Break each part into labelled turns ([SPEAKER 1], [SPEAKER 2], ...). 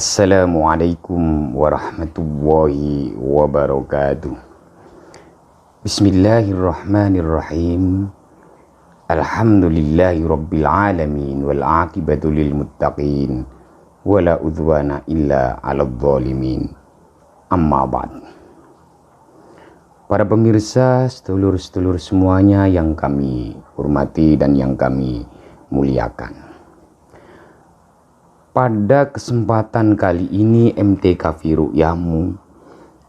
[SPEAKER 1] Assalamualaikum warahmatullahi wabarakatuh. Bismillahirrahmanirrahim. Alhamdulillahi rabbil alamin wal aqibatu lil muttaqin wala udwana illa 'alal zalimin. Amma ba'd. Para pemirsa, sedulur-sedulur semuanya yang kami hormati dan yang kami muliakan. Pada kesempatan kali ini MTK Ru'yamu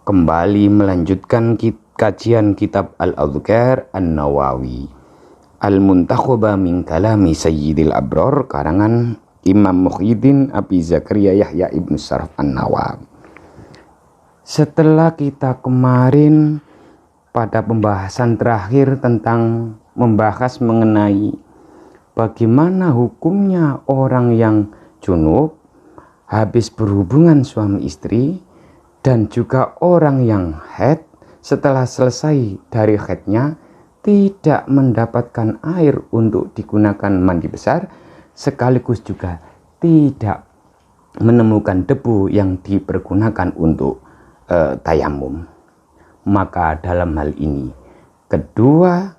[SPEAKER 1] kembali melanjutkan kajian kitab Al-Adhkar An-Nawawi Al-Muntakhaba min Kalami Sayyidil Abrar karangan Imam Muhyiddin Abi Zakaria Yahya Ibn Sharaf An-Nawawi. Setelah kita kemarin pada pembahasan terakhir tentang membahas mengenai bagaimana hukumnya orang yang junub habis berhubungan suami istri dan juga orang yang haid setelah selesai dari haidnya tidak mendapatkan air untuk digunakan mandi besar sekaligus juga tidak menemukan debu yang dipergunakan untuk tayamum. Maka dalam hal ini kedua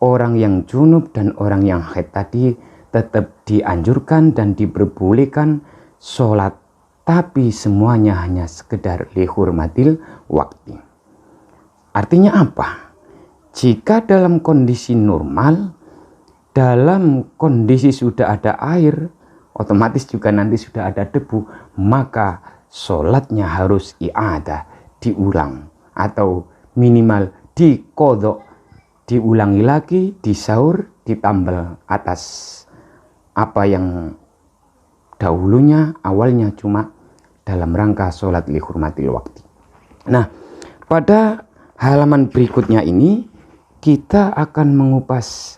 [SPEAKER 1] orang yang junub dan orang yang haid tadi tetap dianjurkan dan diperbolehkan sholat, tapi semuanya hanya sekedar lihurmatil waktu. Artinya apa? Jika dalam kondisi normal, dalam kondisi sudah ada air, otomatis juga nanti sudah ada debu, maka sholatnya harus i'adah, diulang atau minimal diqodho, diulangi lagi, disaur, ditambal atas apa yang dahulunya awalnya cuma dalam rangka sholat lihurmatil waktu. Nah, pada halaman berikutnya ini kita akan mengupas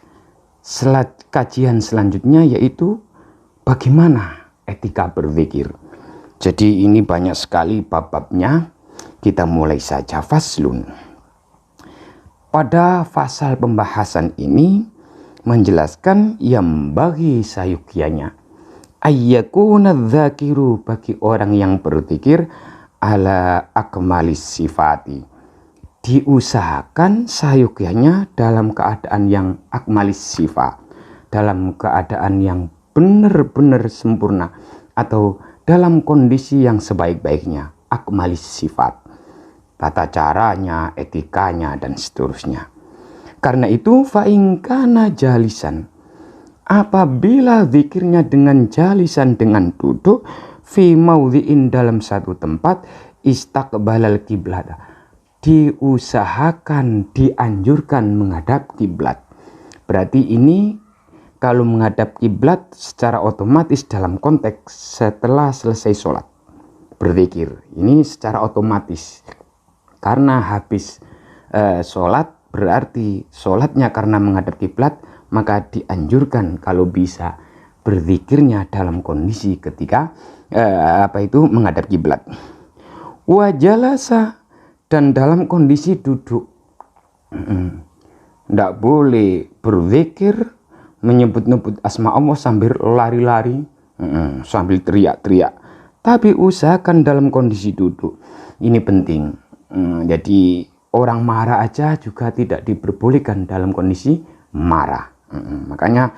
[SPEAKER 1] kajian selanjutnya, yaitu bagaimana etika berzikir. Jadi ini banyak sekali bab-babnya. Kita mulai saja faslun. Pada fasal pembahasan ini menjelaskan yang bagi sayukianya ayyakuna dzakiru, bagi orang yang berzikir ala akmalis sifati, diusahakan sayukianya dalam keadaan yang akmalis sifat, dalam keadaan yang benar-benar sempurna atau dalam kondisi yang sebaik-baiknya, akmalis sifat, tata caranya, etikanya dan seterusnya. Karena itu fa'ingkana jalisan, apabila zikirnya dengan jalisan, dengan duduk, fi maudhi'in, dalam satu tempat, istaqbalal kiblat, diusahakan, dianjurkan menghadap kiblat. Berarti ini kalau menghadap kiblat secara otomatis dalam konteks setelah selesai sholat berzikir, ini secara otomatis karena habis sholat, berarti sholatnya karena menghadap kiblat, maka dianjurkan kalau bisa berzikirnya dalam kondisi ketika menghadap kiblat. Wa jalasa, dan dalam kondisi duduk. Tidak boleh berzikir menyebut-nyebut asma Allah sambil lari-lari, sambil teriak-teriak, tapi usahakan dalam kondisi duduk. Ini penting. Jadi orang marah aja juga tidak diperbolehkan dalam kondisi marah. Makanya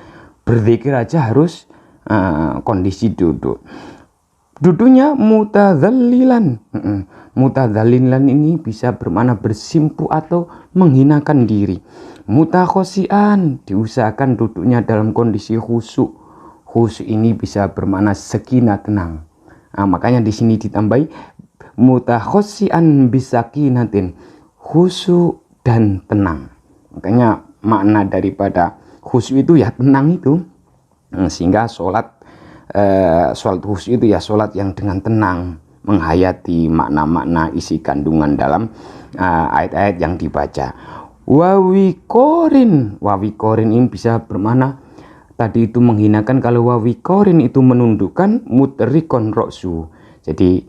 [SPEAKER 1] berzikir aja harus kondisi duduk. Duduknya mutadzallilan. Mutadzallilan ini bisa bermakna bersimpu atau menghinakan diri. Mutakhosian, diusahakan duduknya dalam kondisi khusyuk. Khusyuk ini bisa bermakna sakinah, tenang. Makanya di sini ditambahi mutakhosian bisakinatin, khusyuk dan tenang. Makanya makna daripada khusyuk itu ya tenang itu, sehingga sholat khusyuk itu ya sholat yang dengan tenang, menghayati makna-makna isi kandungan dalam ayat-ayat yang dibaca. Wawikorin ini bisa bermakna tadi itu menghinakan, kalau wawikorin itu menundukkan, mutrikon roksu, jadi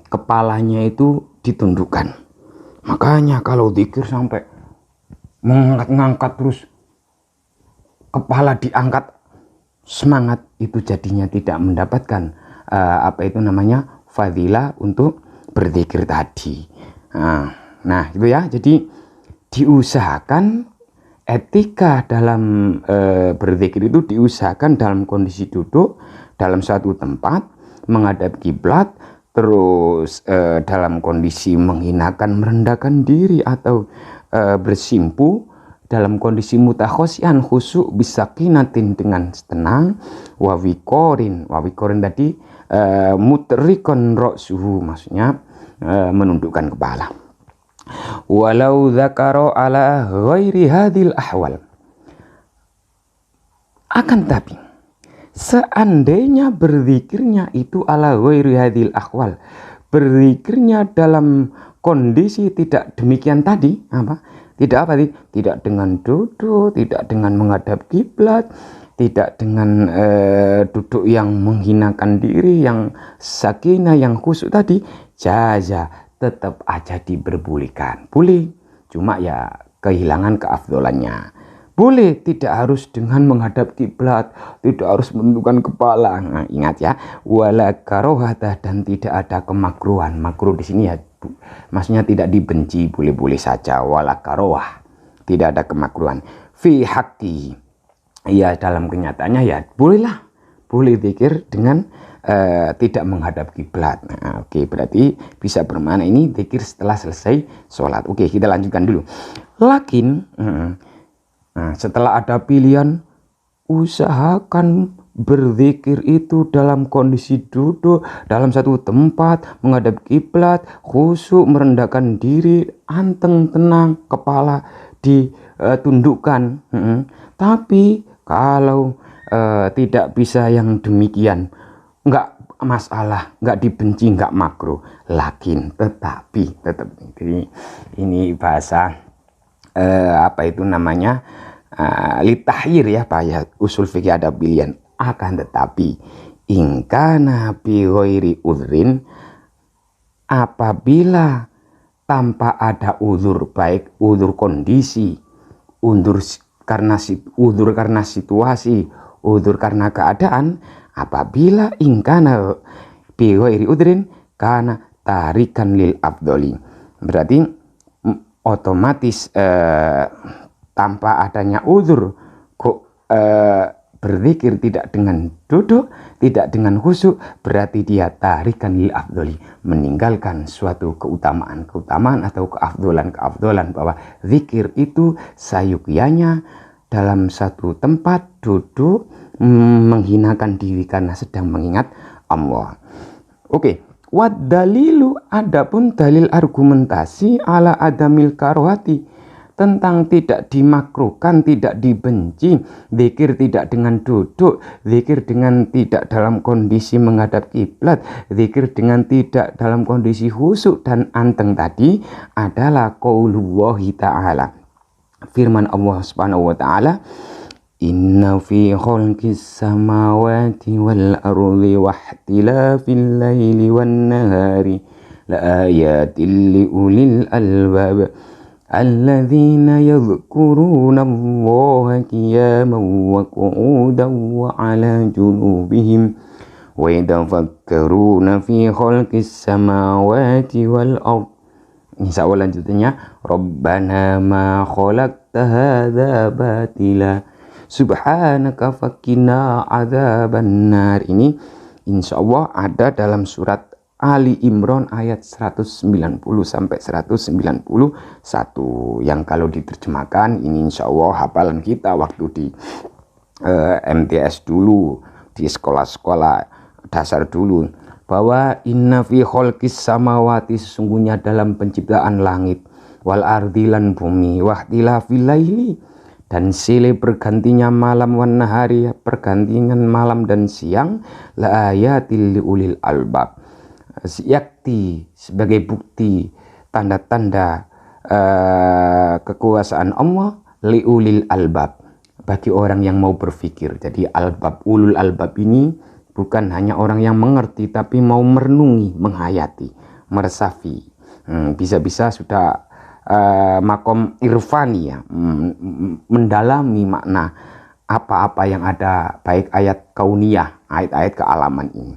[SPEAKER 1] kepalanya itu ditundukkan. Makanya kalau zikir sampai mengangkat terus, kepala diangkat, semangat itu jadinya tidak mendapatkan apa itu namanya, fadilah untuk berzikir tadi. Nah itu ya, jadi diusahakan etika dalam berzikir itu diusahakan dalam kondisi duduk dalam suatu tempat menghadap kiblat, terus dalam kondisi menghinakan merendahkan diri atau bersimpu dalam kondisi mutakhosian khusyuk bisakinatin dengan tenang, wawikorin tadi mutrikon roksuhu, maksudnya menundukkan kepala. Walau zakaro ala ghairi hadil ahwal, akan tapi seandainya berzikirnya itu ala ghairi hadil ahwal, berzikirnya dalam kondisi tidak demikian tadi, tidak dengan duduk, tidak dengan menghadap kiblat, tidak dengan duduk yang menghinakan diri, yang sakinah, yang khusyuk tadi, jaza, tetap aja diperbolehkan. Boleh, cuma ya kehilangan keafdolannya. Boleh, tidak harus dengan menghadap kiblat, tidak harus menundukkan kepala. Nah, ingat ya, wala karohata, dan tidak ada kemakruhan. Makruh di sini ya, maksudnya tidak dibenci, boleh-boleh saja. Wala karohah, tidak ada kemakruhan. Fi haqqi, ya dalam kenyataannya ya bolehlah, boleh zikir dengan tidak menghadap kiblat. Nah, oke, berarti bisa bermakna ini zikir setelah selesai sholat. Oke, kita lanjutkan dulu. Lakin nah, setelah ada pilihan, usahakan berzikir itu dalam kondisi duduk dalam satu tempat menghadap kiblat, khusyuk, merendahkan diri, anteng, tenang, kepala ditundukkan. Tapi kalau tidak bisa yang demikian, enggak masalah, enggak dibenci, enggak makruh. Lakin tetapi tetap, ini bahasa apa itu namanya, litahir ya Pak ya, usul fikih ada pilihan. Akan tetapi ingkana bi ghairi udhrin, apabila tanpa ada uzur, baik uzur kondisi, uzur karena situasi, uzur karena keadaan, apabila ingkana bi ghairi udhrin kana tarikan lil afdoli, berarti otomatis tanpa adanya uzur kok berzikir tidak dengan duduk, tidak dengan khusyuk, berarti dia tarikan lil afdoli, meninggalkan suatu keutamaan atau keafdolan, bahwa zikir itu sayukyanya dalam satu tempat duduk menghinakan diri karena sedang mengingat Allah. Oke, wad dalilu, adapun dalil argumentasi ala adamil karohati, tentang tidak dimakruhkan, tidak dibenci zikir tidak dengan duduk, zikir dengan tidak dalam kondisi menghadap kiblat, zikir dengan tidak dalam kondisi khusyuk dan anteng tadi, adalah qaulullahi ta'ala, firman Allah Subhanahu wa ta'ala, inna fi khalqis samawati wal ardi wahtilafil laili wan nahari la ayatin li ulil albab alladzina yadhkuruna Allaha qiyaman wa qu'udan wa 'ala junubihim wa yatafakkaruna fi khalqis samawati wal ardh. Insya Allah lanjutannya, Rabbana ma khalaqta hadza batila subhanaka faqina adzaban nar. Ini insya Allah ada dalam surat Ali Imran ayat 190 sampai 191, yang kalau diterjemahkan ini insya Allah hafalan kita waktu di MTS dulu, di sekolah-sekolah dasar dulu, bahwa inna fi khalqis samawati, sesungguhnya dalam penciptaan langit, wal ardi lan bumi, wahtilafil laili, dan silih bergantinya malam, wan nahari, pergantian malam dan siang, la ayatil liulil albab, yakti, sebagai bukti tanda-tanda kekuasaan Allah, liulil albab, bagi orang yang mau berpikir. Jadi albab, ulul albab ini bukan hanya orang yang mengerti, tapi mau merenungi, menghayati, meresapi. Bisa-bisa sudah makom irfani ya, mendalami makna apa-apa yang ada, baik ayat kauniyah, ayat-ayat kealaman ini.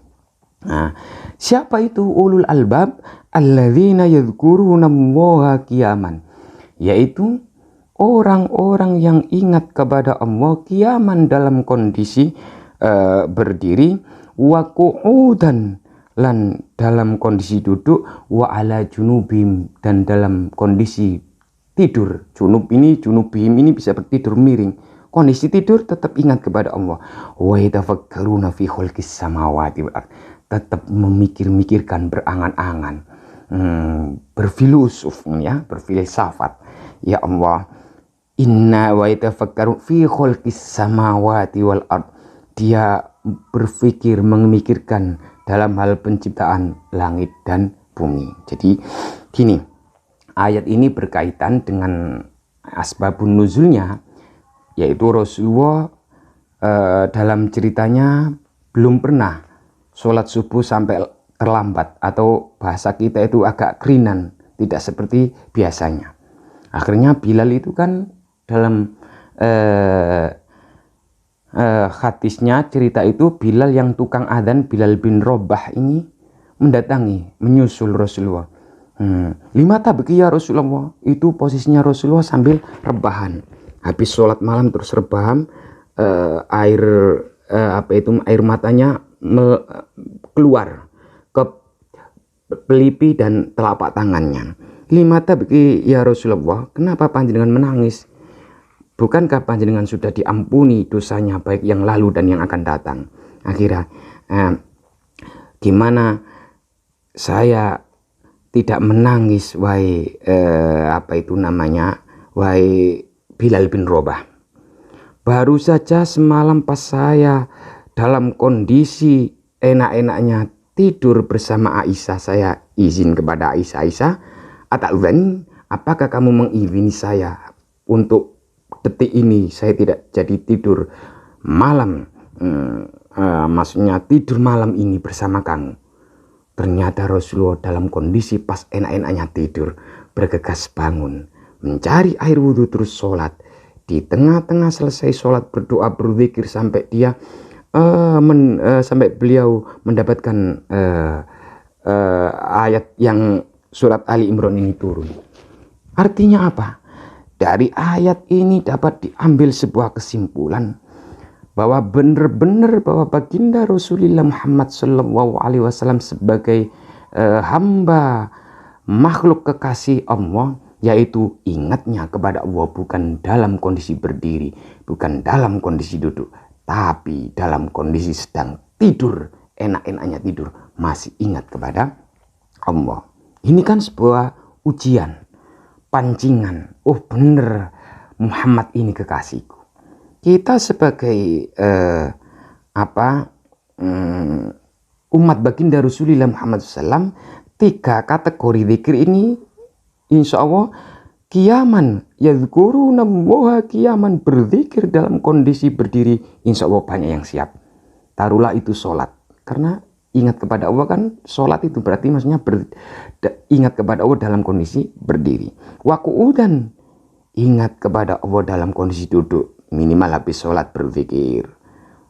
[SPEAKER 1] Nah, siapa itu ulul albab? Alladzina yadhkurunallaha qiyaman, yaitu orang-orang yang ingat kepada Allah qiyaman dalam kondisi berdiri, wa qu'udan lan dalam kondisi duduk, wa ala junubim dan dalam kondisi tidur. Junubim ini bisa bertidur miring. Kondisi tidur tetap ingat kepada Allah. Wa yatafakkaruna fi khalqis samawati wal ardh, tetap memikir-mikirkan, berangan-angan, berfilosof ya, berfilsafat. Ya Allah, inna wa yatafakkaru fi khalqis samawati wal ardh, dia berpikir, memikirkan dalam hal penciptaan langit dan bumi. Jadi gini, ayat ini berkaitan dengan asbabun nuzulnya, yaitu Rasulullah dalam ceritanya belum pernah sholat subuh sampai terlambat, atau bahasa kita itu agak kerinan, tidak seperti biasanya. Akhirnya Bilal itu kan dalam hadisnya, cerita itu, Bilal yang tukang adzan, Bilal bin Rabah ini mendatangi, menyusul Rasulullah. Lima tabki ya Rasulullah, itu posisinya Rasulullah sambil rebahan. Habis sholat malam terus rebahan, air matanya keluar ke pelipi dan telapak tangannya. Lima tabki ya Rasulullah, kenapa panjenengan menangis? Bukankah panjenengan sudah diampuni dosanya, baik yang lalu dan yang akan datang? Akhirnya gimana saya tidak menangis, wahai wahai Bilal bin Rabah. Baru saja semalam pas saya dalam kondisi enak-enaknya tidur bersama Aisyah, saya izin kepada Aisyah, ata'udhan, apakah kamu mengizini saya untuk detik ini saya tidak jadi tidur malam, maksudnya tidur malam ini bersama kamu? Ternyata Rasulullah dalam kondisi pas enak-enaknya tidur bergegas bangun, mencari air wudhu, terus sholat. Di tengah-tengah selesai sholat berdoa, berzikir sampai dia sampai beliau mendapatkan ayat yang surat Ali Imran ini turun. Artinya apa? Dari ayat ini dapat diambil sebuah kesimpulan bahwa benar-benar bahwa baginda Rasulullah Muhammad SAW sebagai hamba makhluk kekasih Allah, yaitu ingatnya kepada Allah bukan dalam kondisi berdiri, bukan dalam kondisi duduk, tapi dalam kondisi sedang tidur, enak-enaknya tidur, masih ingat kepada Allah. Ini kan sebuah ujian, pancingan. Oh bener, Muhammad ini kekasihku. Kita sebagai umat baginda Rasulullah Muhammad SAW, 3 kategori zikir ini insya Allah qiyaman, yadhkurunallaha qiyaman, berzikir dalam kondisi berdiri, insya Allah banyak yang siap. Taruhlah itu sholat, karena ingat kepada Allah kan, sholat itu berarti maksudnya ingat kepada Allah dalam kondisi berdiri. Wa qu'udan, ingat kepada Allah dalam kondisi duduk, minimal habis sholat berzikir,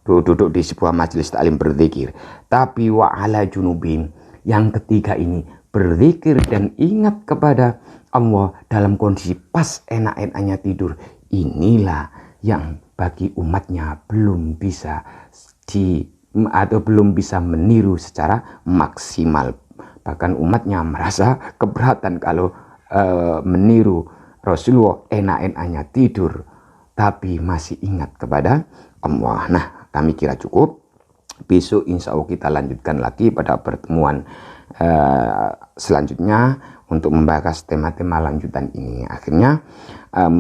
[SPEAKER 1] duduk di sebuah majelis taklim berzikir. Tapi wa ala junubin, yang ketiga ini berzikir dan ingat kepada Allah dalam kondisi pas enak-enaknya tidur. Inilah yang bagi umatnya belum bisa belum bisa meniru secara maksimal. Bahkan umatnya merasa keberatan kalau meniru Rasulullah enak-enaknya tidur tapi masih ingat kepada Allah. Nah, kami kira cukup. Besok insya Allah kita lanjutkan lagi pada pertemuan selanjutnya untuk membahas tema-tema lanjutan ini. Akhirnya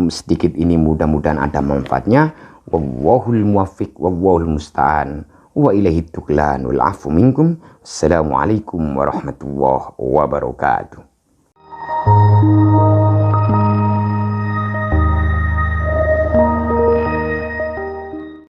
[SPEAKER 1] sedikit ini mudah-mudahan ada manfaatnya. Wallahul muwaffiq wallahul musta'an wa ilaihi tuklan wal afu minkum. Assalamualaikum warahmatullahi wabarakatuh.